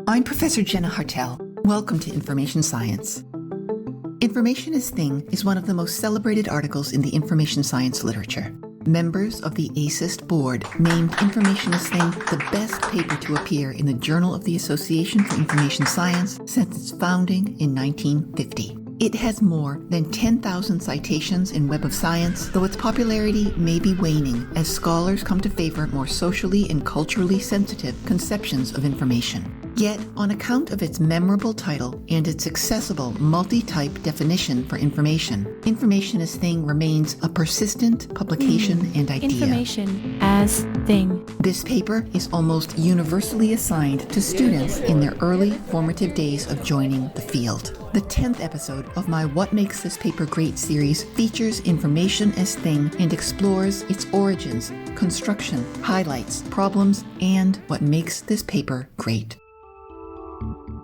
I'm Professor Jenna Hartel. Welcome to Information Science. Information as Thing is one of the most celebrated articles in the information science literature. Members of the ASIST board named Information as Thing the best paper to appear in the Journal of the Association for Information Science since its founding in 1950. It has more than 10,000 citations in Web of Science, though its popularity may be waning as scholars come to favor more socially and culturally sensitive conceptions of information. Yet, on account of its memorable title and its accessible multi-type definition for information, Information as Thing remains a persistent publication and idea. Information as Thing. This paper is almost universally assigned to students in their early formative days of joining the field. The 10th episode of my What Makes This Paper Great series features Information as Thing and explores its origins, construction, highlights, problems, and what makes this paper great.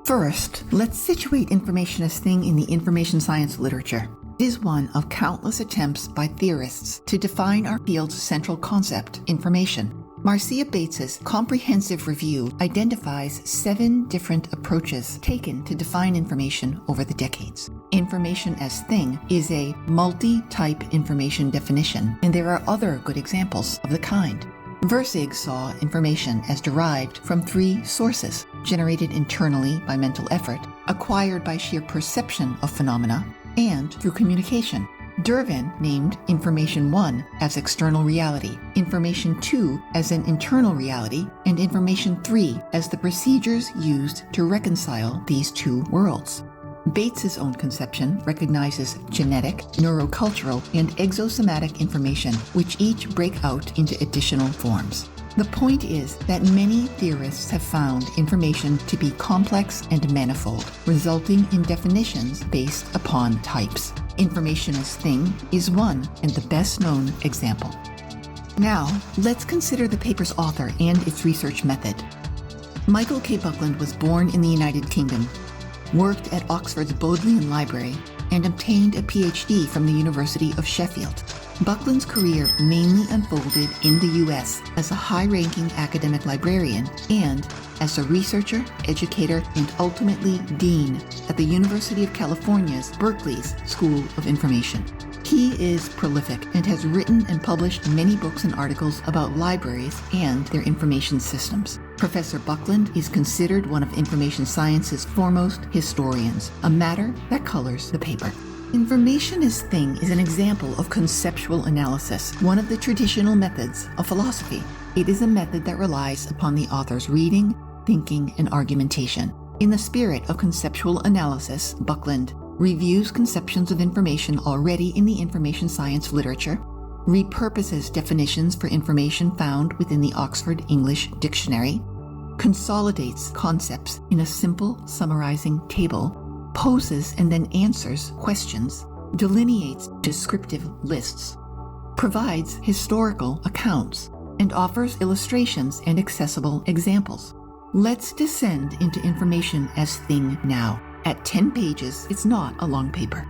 First, let's situate Information as Thing in the information science literature. It is one of countless attempts by theorists to define our field's central concept, information. Marcia Bates's comprehensive review identifies 7 different approaches taken to define information over the decades. Information as Thing is a multi-type information definition, and there are other good examples of the kind. Versig saw information as derived from 3 sources: generated internally by mental effort, acquired by sheer perception of phenomena, and through communication. Dervin named Information 1 as external reality, Information 2 as an internal reality, and Information 3 as the procedures used to reconcile these 2 worlds. Bates's own conception recognizes genetic, neurocultural, and exosomatic information, which each break out into additional forms. The point is that many theorists have found information to be complex and manifold, resulting in definitions based upon types. Information as Thing is one and the best known example. Now, let's consider the paper's author and its research method. Michael K. Buckland was born in the United Kingdom, worked at Oxford's Bodleian Library, and obtained a PhD from the University of Sheffield. Buckland's career mainly unfolded in the US as a high-ranking academic librarian and as a researcher, educator, and ultimately dean at the University of California's Berkeley's School of Information. He is prolific and has written and published many books and articles about libraries and their information systems. Professor Buckland is considered one of information science's foremost historians, a matter that colors the paper. Information as Thing is an example of conceptual analysis, one of the traditional methods of philosophy. It is a method that relies upon the author's reading, thinking, and argumentation. In the spirit of conceptual analysis, Buckland reviews conceptions of information already in the information science literature, repurposes definitions for information found within the Oxford English Dictionary, consolidates concepts in a simple summarizing table, poses and then answers questions, delineates descriptive lists, provides historical accounts, and offers illustrations and accessible examples. Let's descend into Information as Thing now. At 10 pages, it's not a long paper.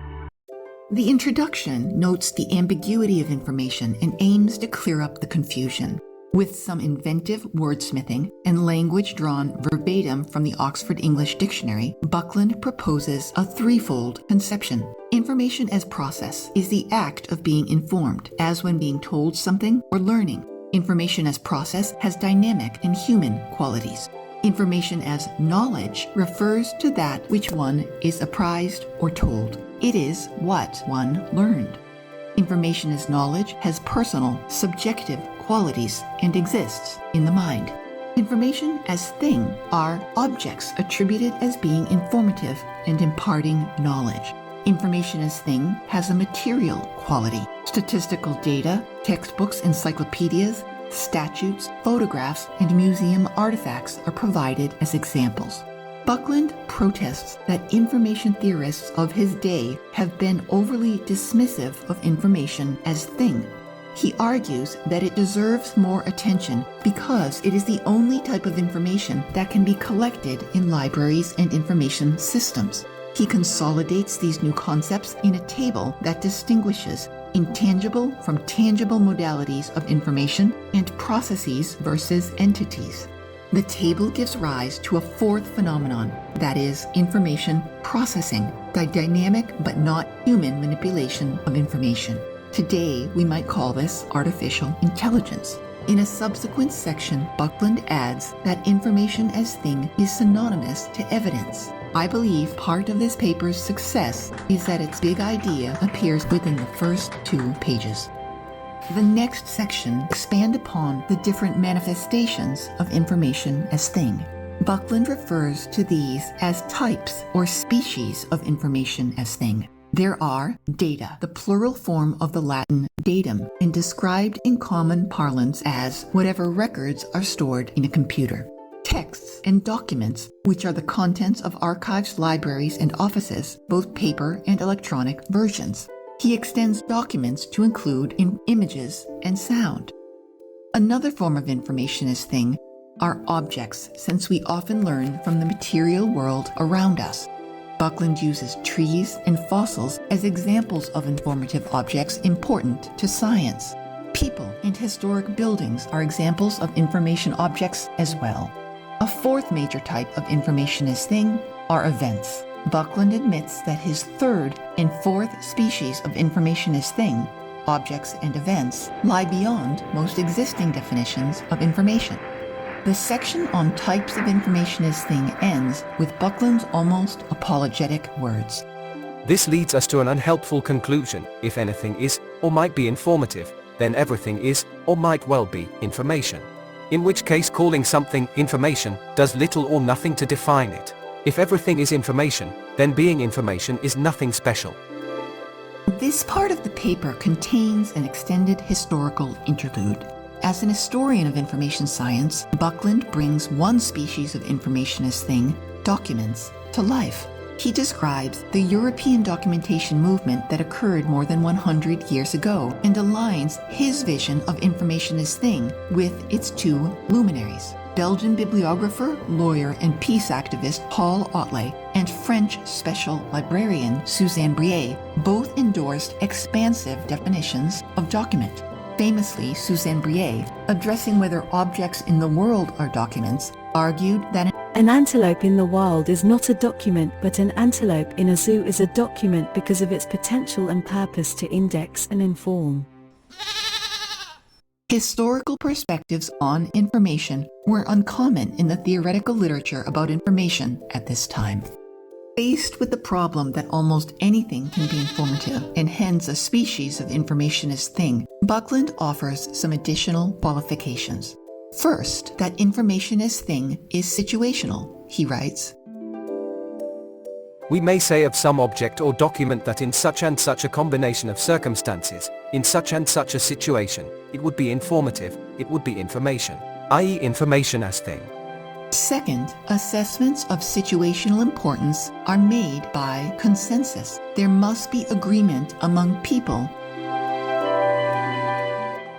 The introduction notes the ambiguity of information and aims to clear up the confusion. With some inventive wordsmithing and language drawn verbatim from the Oxford English Dictionary, Buckland proposes a threefold conception. Information as process is the act of being informed, as when being told something or learning. Information as process has dynamic and human qualities. Information as knowledge refers to that which one is apprised or told. It is what one learned. Information as knowledge has personal, subjective qualities and exists in the mind. Information as Thing are objects attributed as being informative and imparting knowledge. Information as Thing has a material quality. Statistical data, textbooks, encyclopedias, statutes, photographs, and museum artifacts are provided as examples. Buckland protests that information theorists of his day have been overly dismissive of information as thing. He argues that it deserves more attention because it is the only type of information that can be collected in libraries and information systems. He consolidates these new concepts in a table that distinguishes intangible from tangible modalities of information and processes versus entities. The table gives rise to a fourth phenomenon, that is, information processing, the dynamic but not human manipulation of information. Today, we might call this artificial intelligence. In a subsequent section, Buckland adds that information as thing is synonymous to evidence. I believe part of this paper's success is that its big idea appears within the first 2 pages. The next section expands upon the different manifestations of information as thing. Buckland refers to these as types or species of information as thing. There are data, the plural form of the Latin datum, and described in common parlance as whatever records are stored in a computer. Texts and documents, which are the contents of archives, libraries, and offices, both paper and electronic versions. He extends documents to include images and sound. Another form of information as thing are objects, since we often learn from the material world around us. Buckland uses trees and fossils as examples of informative objects important to science. People and historic buildings are examples of information objects as well. A fourth major type of information as thing are events. Buckland admits that his third and fourth species of information as thing, objects and events, lie beyond most existing definitions of information. The section on types of information as thing ends with Buckland's almost apologetic words. This leads us to an unhelpful conclusion. If anything is, or might be informative, then everything is, or might well be, information. In which case calling something information does little or nothing to define it. If everything is information, then being information is nothing special. This part of the paper contains an extended historical interlude. As an historian of information science, Buckland brings one species of information as thing, documents, to life. He describes the European documentation movement that occurred more than 100 years ago and aligns his vision of information as thing with its 2 luminaries. Belgian bibliographer, lawyer, and peace activist Paul Otlet and French special librarian Suzanne Briet both endorsed expansive definitions of document. Famously, Suzanne Briet, addressing whether objects in the world are documents, argued that an antelope in the wild is not a document, but an antelope in a zoo is a document because of its potential and purpose to index and inform. Historical perspectives on information were uncommon in the theoretical literature about information at this time. Faced with the problem that almost anything can be informative, and hence a species of information as thing, Buckland offers some additional qualifications. First, that information as thing is situational, he writes. We may say of some object or document that in such and such a combination of circumstances, in such and such a situation, it would be informative, it would be information, i.e. information as thing. Second, assessments of situational importance are made by consensus. There must be agreement among people.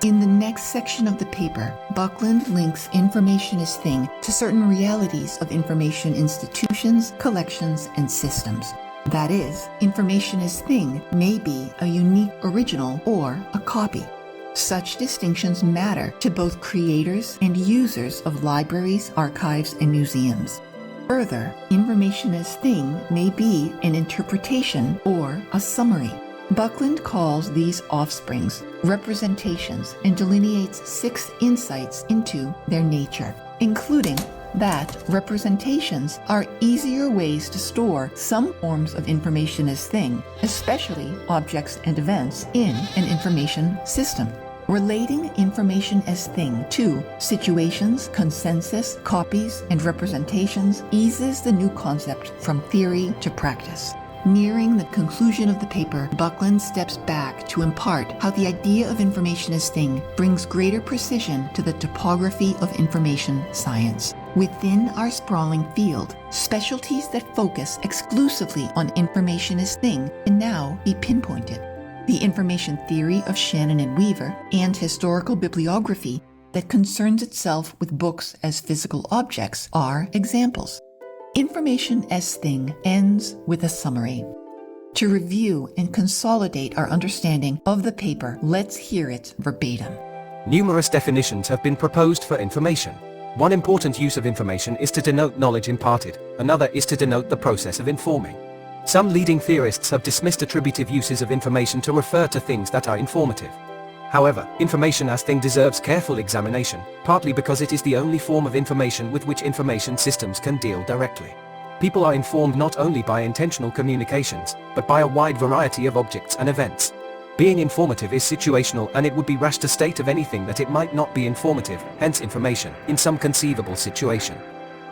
In the next section of the paper, Buckland links information as thing to certain realities of information institutions, collections, and systems. That is, information as thing may be a unique original or a copy. Such distinctions matter to both creators and users of libraries, archives, and museums. Further, information as thing may be an interpretation or a summary. Buckland calls these offsprings representations and delineates 6 insights into their nature, including that representations are easier ways to store some forms of information as thing, especially objects and events, in an information system. Relating information as thing to situations, consensus, copies, and representations eases the new concept from theory to practice. Nearing the conclusion of the paper, Buckland steps back to impart how the idea of information as thing brings greater precision to the topography of information science. Within our sprawling field, specialties that focus exclusively on information as thing can now be pinpointed. The information theory of Shannon and Weaver and historical bibliography that concerns itself with books as physical objects are examples. Information as thing ends with a summary. To review and consolidate our understanding of the paper, let's hear it verbatim. Numerous definitions have been proposed for information. One important use of information is to denote knowledge imparted, another is to denote the process of informing. Some leading theorists have dismissed attributive uses of information to refer to things that are informative. However, information as thing deserves careful examination, partly because it is the only form of information with which information systems can deal directly. People are informed not only by intentional communications, but by a wide variety of objects and events. Being informative is situational, and it would be rash to state of anything that it might not be informative, hence information, in some conceivable situation.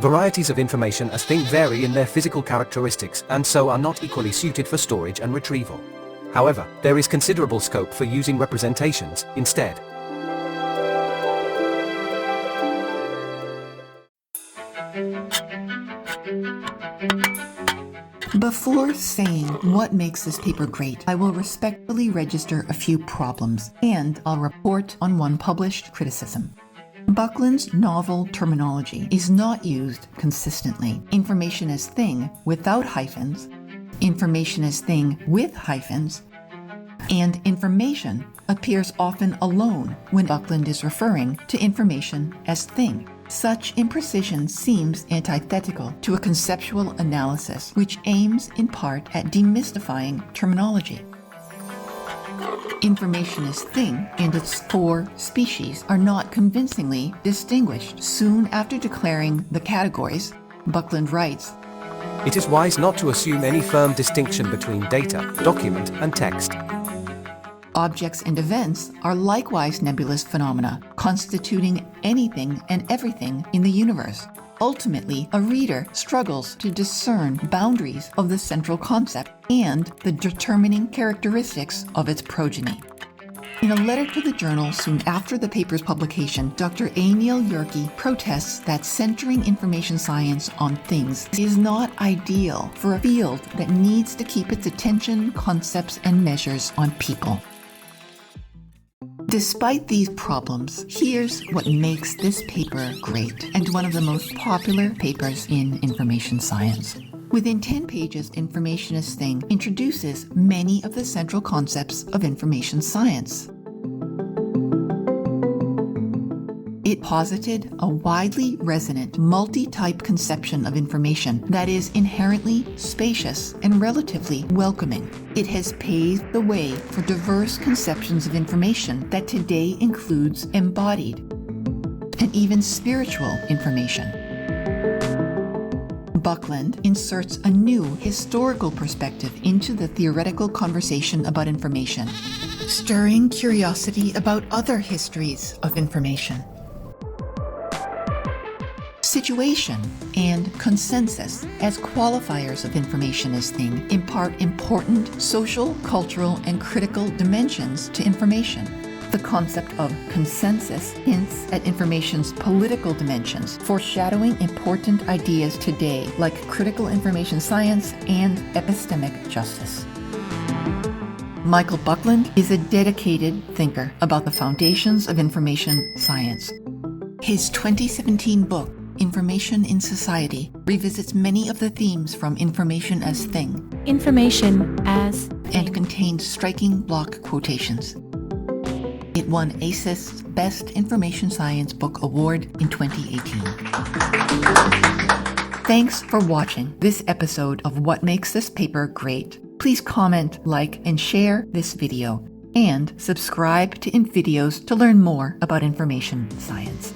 Varieties of information as thing vary in their physical characteristics and so are not equally suited for storage and retrieval. However, there is considerable scope for using representations instead. Before saying what makes this paper great, I will respectfully register a few problems, and I'll report on one published criticism. Buckland's novel terminology is not used consistently. Information as thing without hyphens, information as thing with hyphens, and information appears often alone when Buckland is referring to information as thing. Such imprecision seems antithetical to a conceptual analysis which aims in part at demystifying terminology. Information as thing and its four species are not convincingly distinguished. Soon after declaring the categories, Buckland writes, "It is wise not to assume any firm distinction between data, document, and text. Objects and events are likewise nebulous phenomena, constituting anything and everything in the universe. Ultimately, a reader struggles to discern boundaries of the central concept and the determining characteristics of its progeny." In a letter to the journal soon after the paper's publication, Dr. Emil Yerke protests that centering information science on things is not ideal for a field that needs to keep its attention, concepts, and measures on people. Despite these problems, here's what makes this paper great and one of the most popular papers in information science. Within 10 pages, Information as Thing introduces many of the central concepts of information science. It posited a widely resonant, multi-type conception of information that is inherently spacious and relatively welcoming. It has paved the way for diverse conceptions of information that today includes embodied and even spiritual information. Buckland inserts a new historical perspective into the theoretical conversation about information, stirring curiosity about other histories of information. Situation and consensus as qualifiers of information as thing impart important social, cultural, and critical dimensions to information. The concept of consensus hints at information's political dimensions, foreshadowing important ideas today like critical information science and epistemic justice. Michael Buckland is a dedicated thinker about the foundations of information science. His 2017 book, Information in Society, revisits many of the themes from Information as Thing. Information as And thing. contains striking block quotations. It won ASIS's Best Information Science Book Award in 2018. Thanks for watching this episode of What Makes This Paper Great. Please comment, like, and share this video, and subscribe to INFIDEOS to learn more about information science.